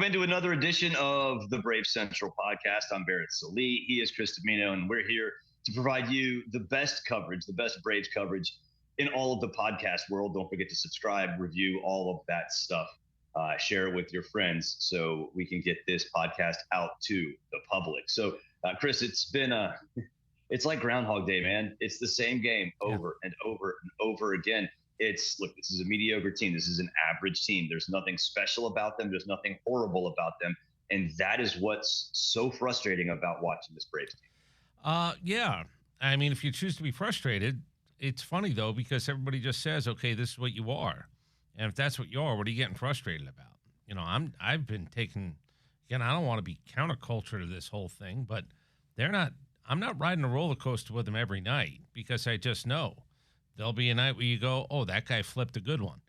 Welcome into another edition of the Brave Central podcast. I'm Barrett, Sallee. He is Chris Dimino, and we're here to provide you the best coverage, the best Braves coverage in all of the podcast world. Don't forget to subscribe, review, all of that stuff. Share it with your friends so we can get this podcast out to the public. So, Chris, it's like Groundhog Day, man. It's the same game over and over and over again. This is a mediocre team. This is an average team. There's nothing special about them. There's nothing horrible about them. And that is what's so frustrating about watching this Braves team. Yeah. I mean, if you choose to be frustrated, it's funny, though, because everybody just says, okay, this is what you are. And if that's what you are, what are you getting frustrated about? You know, I've been taking, again, I don't want to be counterculture to this whole thing, but I'm not riding a roller coaster with them every night because I just know. There'll be a night where you go, oh, that guy flipped a good one.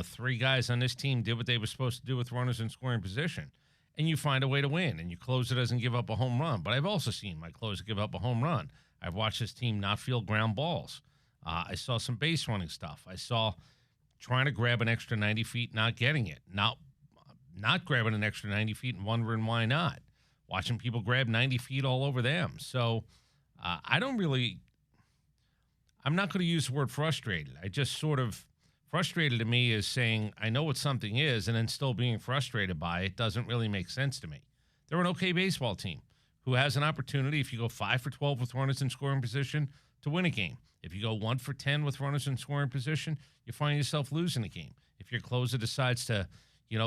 3 guys on this team did what they were supposed to do with runners in scoring position. And you find a way to win, and your closer doesn't give up a home run. But I've also seen my closer give up a home run. I've watched this team not field ground balls. I saw some base running stuff. I saw trying to grab an extra 90 feet, not getting it. Not grabbing an extra 90 feet and wondering why not. Watching people grab 90 feet all over them. So I'm not going to use the word frustrated. I just sort of, frustrated to me is saying I know what something is and then still being frustrated by it doesn't really make sense to me. They're an okay baseball team who has an opportunity, if you go 5 for 12 with runners in scoring position, to win a game. If you go 1 for 10 with runners in scoring position, you find yourself losing a game. If your closer decides to,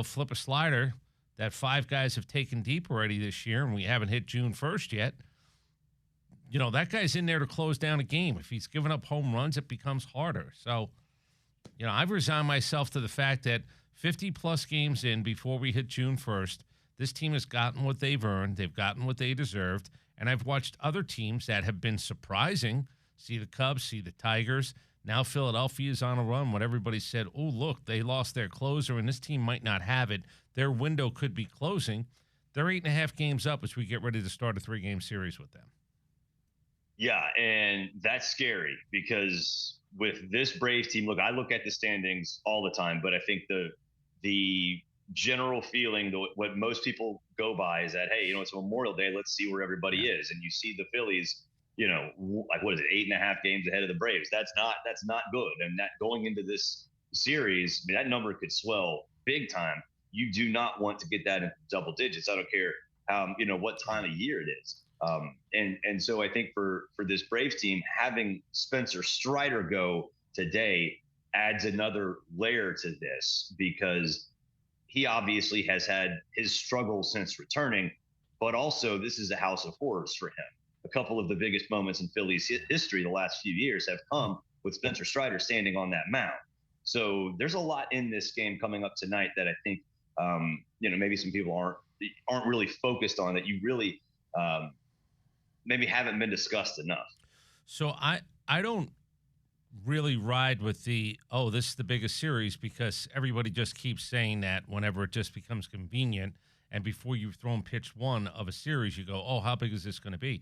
flip a slider that 5 guys have taken deep already this year and we haven't hit June 1st yet, that guy's in there to close down a game. If he's giving up home runs, it becomes harder. So, I've resigned myself to the fact that 50-plus games in before we hit June 1st, this team has gotten what they've earned. They've gotten what they deserved. And I've watched other teams that have been surprising. See the Cubs, see the Tigers. Now Philadelphia's on a run when everybody said, oh, look, they lost their closer and this team might not have it. Their window could be closing. They're 8.5 games up as we get ready to start a 3-game series with them. Yeah, and that's scary because with this Braves team, look, I look at the standings all the time, but I think the general feeling, what most people go by is that, hey, it's Memorial Day, let's see where everybody is. And you see the Phillies, like what is it, 8.5 games ahead of the Braves. That's not good. And that going into this series, that number could swell big time. You do not want to get that in double digits. I don't care what time of year it is. And so I think for this Braves team, having Spencer Strider go today adds another layer to this because he obviously has had his struggles since returning, but also this is a house of horrors for him. A couple of the biggest moments in Phillies history the last few years have come with Spencer Strider standing on that mound. So there's a lot in this game coming up tonight that I think, maybe some people aren't really focused on, that you really maybe haven't been discussed enough. So I don't really ride with this is the biggest series because everybody just keeps saying that whenever it just becomes convenient. And before you've thrown pitch 1 of a series, you go, oh, how big is this going to be?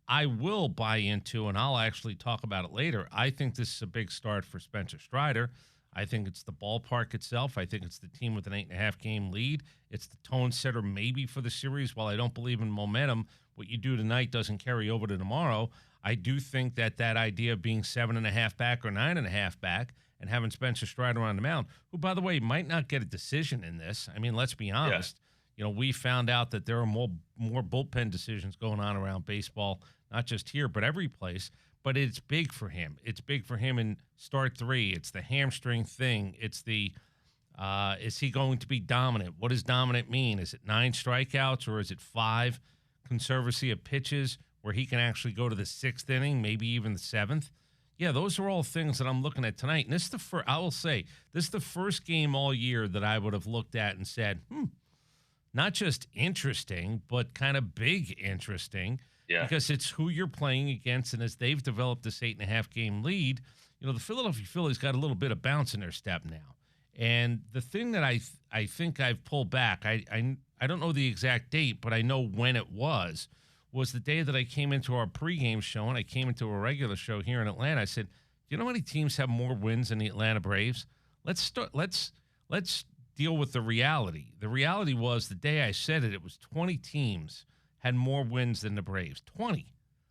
I will buy into, and I'll actually talk about it later, I think this is a big start for Spencer Strider. I think it's the ballpark itself. I think it's the team with an 8.5 game lead. It's the tone setter maybe for the series. While I don't believe in momentum, what you do tonight doesn't carry over to tomorrow. I do think that idea of being 7.5 back or 9.5 back and having Spencer Strider on the mound, who, by the way, might not get a decision in this. I mean, let's be honest. Yeah. We found out that there are more bullpen decisions going on around baseball, not just here, but every place. But it's big for him. It's big for him in start 3. It's the hamstring thing. It's the is he going to be dominant? What does dominant mean? Is it 9 strikeouts or is it 5? Conservancy of pitches where he can actually go to the 6th inning, maybe even the 7th. Yeah, those are all things that I'm looking at tonight. And this is I will say, this is the first game all year that I would have looked at and said, not just interesting, but kind of big interesting. Yeah. Because it's who you're playing against, and as they've developed this 8.5 game lead, the Philadelphia Phillies got a little bit of bounce in their step now. And the thing that I think I've pulled back, I don't know the exact date, but I know when it was the day that I came into our pregame show and I came into a regular show here in Atlanta. I said, do you know how many teams have more wins than the Atlanta Braves? Let's deal with the reality. The reality was the day I said it, it was 20 teams had more wins than the Braves. 20.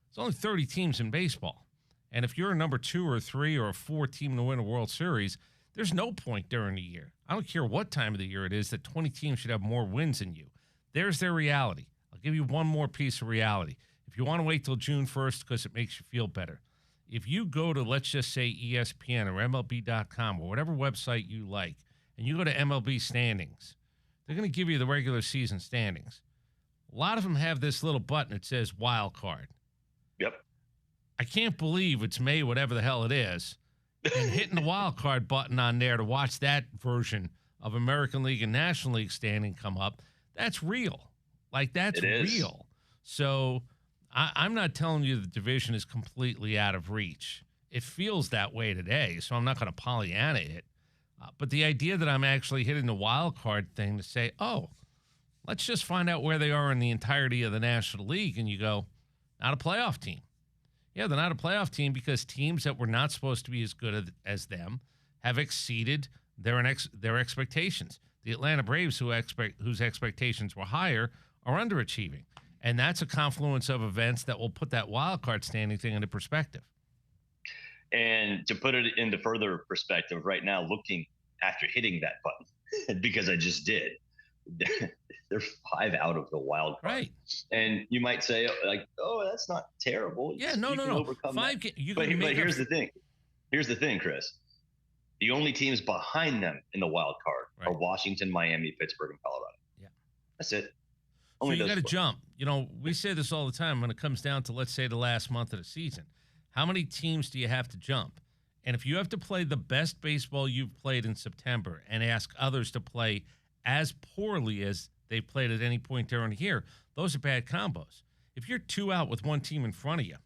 It's only 30 teams in baseball. And if you're a number 2 or 3 or a 4 team to win a World Series, there's no point during the year. I don't care what time of the year it is that 20 teams should have more wins than you. There's their reality. I'll give you one more piece of reality. If you want to wait till June 1st because it makes you feel better, if you go to, let's just say, ESPN or MLB.com or whatever website you like, and you go to MLB standings, they're going to give you the regular season standings. A lot of them have this little button that says wild card. Yep. I can't believe it's May, whatever the hell it is, and hitting the wild card button on there to watch that version of American League and National League standing come up. That's real. Like, that's real. So I'm not telling you the division is completely out of reach. It feels that way today, so I'm not going to Pollyanna it. But the idea that I'm actually hitting the wild card thing to say, oh, let's just find out where they are in the entirety of the National League, and you go, not a playoff team. Yeah, they're not a playoff team because teams that were not supposed to be as good as them have exceeded their expectations. The Atlanta Braves, whose expectations were higher, are underachieving. And that's a confluence of events that will put that wild card standing thing into perspective. And to put it into further perspective, right now, looking after hitting that button, because I just did, they're 5 out of the wild card. Right. And you might say, like, oh, that's not terrible. Yeah, no. Overcome 5 but here's the thing. Here's the thing, Chris. The only teams behind them in the wild card are Washington, Miami, Pittsburgh, and Colorado. Yeah. That's it. Only so you got to jump. You know, we say this all the time when it comes down to, let's say, the last month of the season. How many teams do you have to jump? And if you have to play the best baseball you've played in September and ask others to play as poorly as they've played at any point during the year, those are bad combos. If you're 2 out with 1 team in front of you,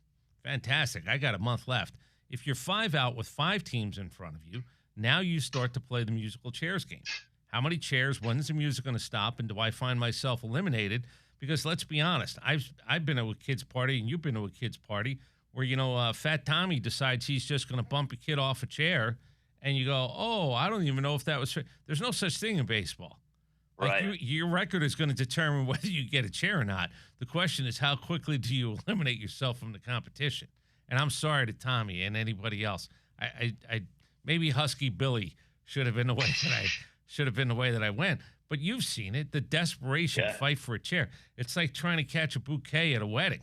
fantastic. I got a month left. If you're 5 out with 5 teams in front of you, now you start to play the musical chairs game. How many chairs? When's the music going to stop? And do I find myself eliminated? Because let's be honest, I've been to a kid's party, and you've been to a kid's party where, you know, Fat Tommy decides he's just going to bump a kid off a chair, and you go, oh, I don't even know if that was fair. There's no such thing in baseball. Like, right. Your record is going to determine whether you get a chair or not. The question is, how quickly do you eliminate yourself from the competition? And I'm sorry to Tommy and anybody else. I maybe Husky Billy should have been the way that I went. But you've seen it, the desperation fight for a chair. It's like trying to catch a bouquet at a wedding.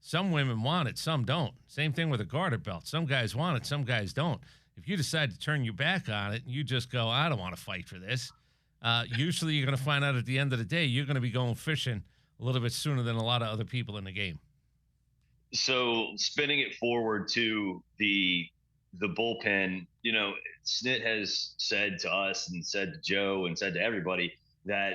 Some women want it, some don't. Same thing with a garter belt. Some guys want it, some guys don't. If you decide to turn your back on it and you just go, I don't want to fight for this, usually you're going to find out at the end of the day you're going to be going fishing a little bit sooner than a lot of other people in the game. So spinning it forward to the bullpen, you know, Snit has said to us and said to Joe and said to everybody that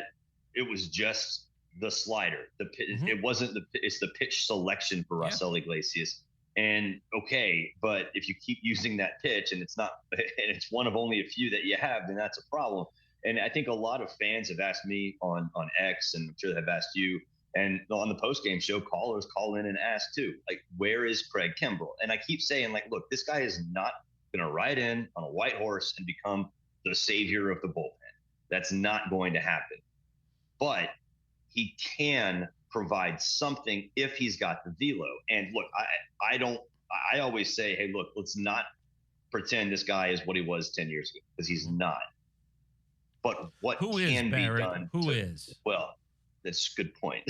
it was just the slider. It wasn't it's the pitch selection for Raisel Iglesias. And okay, but if you keep using that pitch and it's one of only a few that you have, then that's a problem. And I think a lot of fans have asked me on X, and I'm sure they have asked you, and on the post-game show, callers call in and ask too, like, where is Craig Kimbrel? And I keep saying, like, look, this guy is not going to ride in on a white horse and become the savior of the bullpen. That's not going to happen. But he can provide something if he's got the velo. And look, I always say, hey, look, let's not pretend this guy is what he was 10 years ago, because he's not. But what can be done? Who is? Well, that's a good point.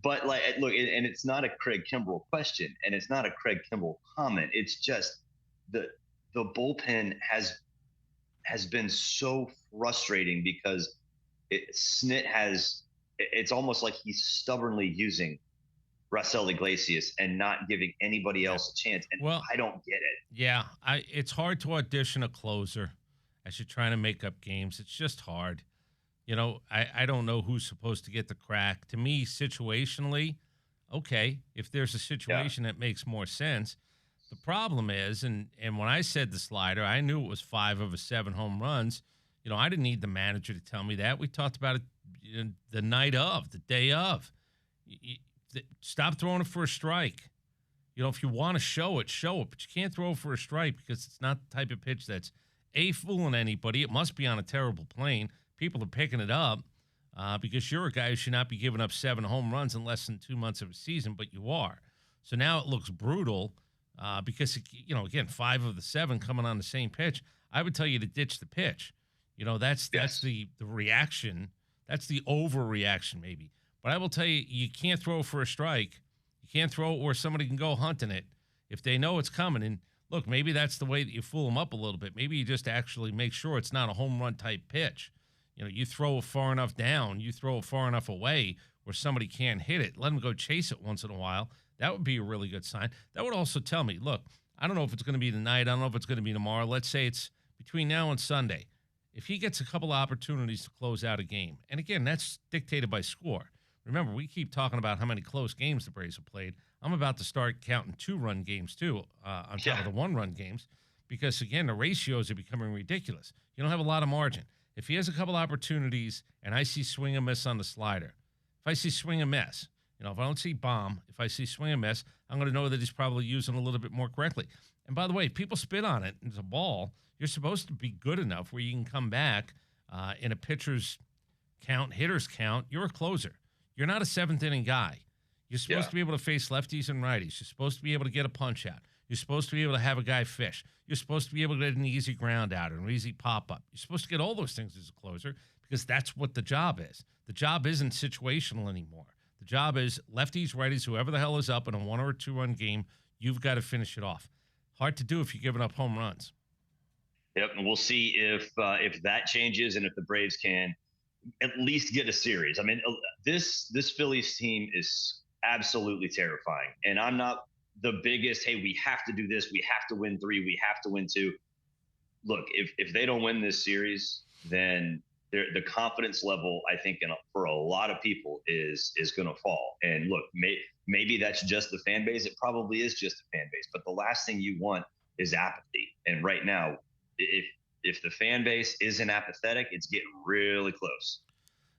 But like, look, and it's not a Craig Kimbrel question, and it's not a Craig Kimbrel comment. It's just the bullpen has been so frustrating because Snit has. It's almost like he's stubbornly using Raisel Iglesias and not giving anybody else a chance. And I don't get it. Yeah, it's hard to audition a closer as you're trying to make up games. It's just hard. You know, I don't know who's supposed to get the crack. To me, situationally, okay, if there's a situation that makes more sense. The problem is, and when I said the slider, I knew it was 5 of 7 home runs. You know, I didn't need the manager to tell me that. We talked about it the day of. Stop throwing it for a strike. You know, if you want to show it, but you can't throw it for a strike because it's not the type of pitch that's fooling anybody. It must be on a terrible plane. People are picking it up because you're a guy who should not be giving up 7 home runs in less than 2 months of a season, but you are. So now it looks brutal because, again, 5 of the 7 coming on the same pitch. I would tell you to ditch the pitch. That's the reaction. That's the overreaction maybe. But I will tell you, you can't throw for a strike. You can't throw it where somebody can go hunting it if they know it's coming. And look, maybe that's the way that you fool them up a little bit. Maybe you just actually make sure it's not a home run type pitch. You throw it far enough down, you throw it far enough away where somebody can't hit it. Let them go chase it once in a while. That would be a really good sign. That would also tell me, look, I don't know if it's going to be tonight. I don't know if it's going to be tomorrow. Let's say it's between now and Sunday. If he gets a couple of opportunities to close out a game, and again, that's dictated by score. Remember, we keep talking about how many close games the Braves have played. I'm about to start counting 2-run games, too, on top of the 1-run games, because, again, the ratios are becoming ridiculous. You don't have a lot of margin. If he has a couple opportunities and I see swing and miss on the slider, if I see swing and miss, if I don't see bomb, if I see swing and miss, I'm going to know that he's probably using a little bit more correctly. And by the way, if people spit on it, it's a ball, you're supposed to be good enough where you can come back in a pitcher's count, hitter's count. You're a closer. You're not a 7th-inning guy. You're supposed to be able to face lefties and righties. You're supposed to be able to get a punch out. You're supposed to be able to have a guy fish. You're supposed to be able to get an easy ground out or an easy pop-up. You're supposed to get all those things as a closer because that's what the job is. The job isn't situational anymore. The job is lefties, righties, whoever the hell is up in a 1 or 2-run game, you've got to finish it off. Hard to do if you're giving up home runs. Yep, and we'll see if that changes and if the Braves can at least get a series. I mean, this Phillies team is absolutely terrifying, and I'm not the biggest, hey, we have to do this, we have to win 3, we have to win 2. Look, if they don't win this series, then the confidence level, I think, for a lot of people is going to fall. And look, maybe that's just the fan base. It probably is just the fan base. But the last thing you want is apathy. And right now, if the fan base isn't apathetic, it's getting really close.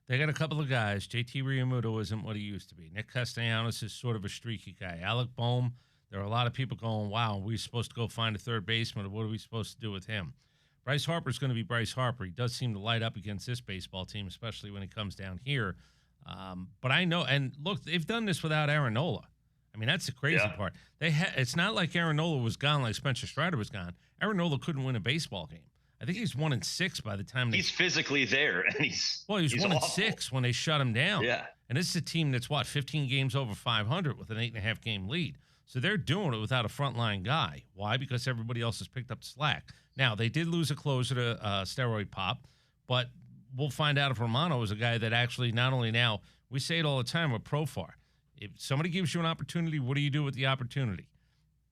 They got a couple of guys. JT Realmuto isn't what he used to be. Nick Castellanos is sort of a streaky guy. Alec Boehm, there are a lot of people going, wow, we're supposed to go find a third baseman. What are we supposed to do with him? Bryce Harper's going to be Bryce Harper. He does seem to light up against this baseball team, especially when he comes down here. But I know, and look, they've done this without Aaron Nola. I mean, that's the crazy part. It's not like Aaron Nola was gone like Spencer Strider was gone. Aaron Nola couldn't win a baseball game. I think he's 1-6 by the time he's physically there, and he was 1-6 when they shut him down. Yeah, and this is a team that's 15 games over 500 with an 8.5 game lead. So they're doing it without a frontline guy. Why? Because everybody else has picked up the slack. Now they did lose a closer to steroid pop, but we'll find out if Romano is a guy that actually not only now we say it all the time with Profar. If somebody gives you an opportunity, what do you do with the opportunity?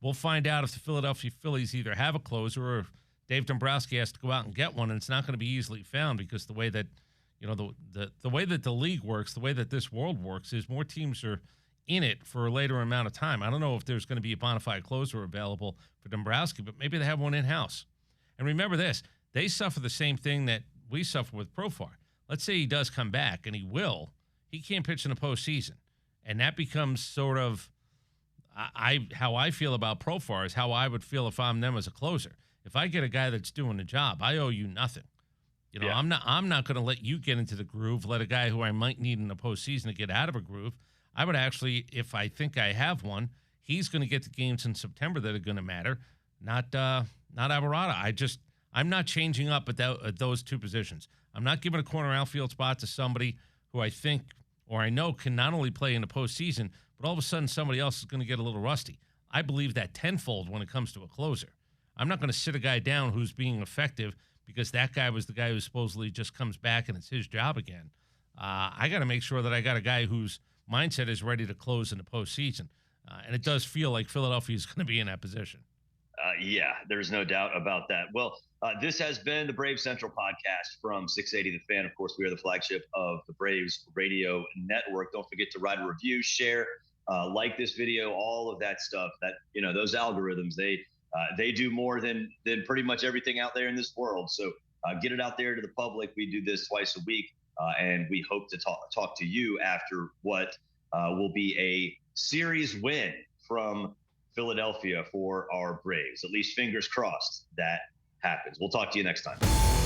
We'll find out if the Philadelphia Phillies either have a closer or if Dave Dombrowski has to go out and get one, and it's not going to be easily found because the way that, the way that the league works, the way that this world works is more teams are in it for a later amount of time. I don't know if there's going to be a bona fide closer available for Dombrowski, but maybe they have one in-house. And remember this, they suffer the same thing that we suffer with Profar. Let's say he does come back, and he will. He can't pitch in the postseason. And that becomes sort of how I feel about Profar is how I would feel if I'm them as a closer. If I get a guy that's doing the job, I owe you nothing. I'm not going to let you get into the groove, let a guy who I might need in the postseason to get out of a groove. I would actually, if I think I have one, he's going to get the games in September that are going to matter, not Alvarado. I'm not changing up at those two positions. I'm not giving a corner outfield spot to somebody who I think or I know can not only play in the postseason, but all of a sudden somebody else is going to get a little rusty. I believe that tenfold when it comes to a closer. I'm not going to sit a guy down who's being effective because that guy was the guy who supposedly just comes back and it's his job again. I got to make sure that I got a guy whose mindset is ready to close in the postseason. And it does feel like Philadelphia is going to be in that position. Yeah, there's no doubt about that. Well, this has been the Braves Central podcast from 680 The Fan. Of course, we are the flagship of the Braves Radio Network. Don't forget to write a review, share, like this video, all of that stuff. That those algorithms, they do more than pretty much everything out there in this world. So get it out there to the public. We do this twice a week, and we hope to talk to you after what will be a series win from Philadelphia for our Braves. At least fingers crossed that happens. We'll talk to you next time.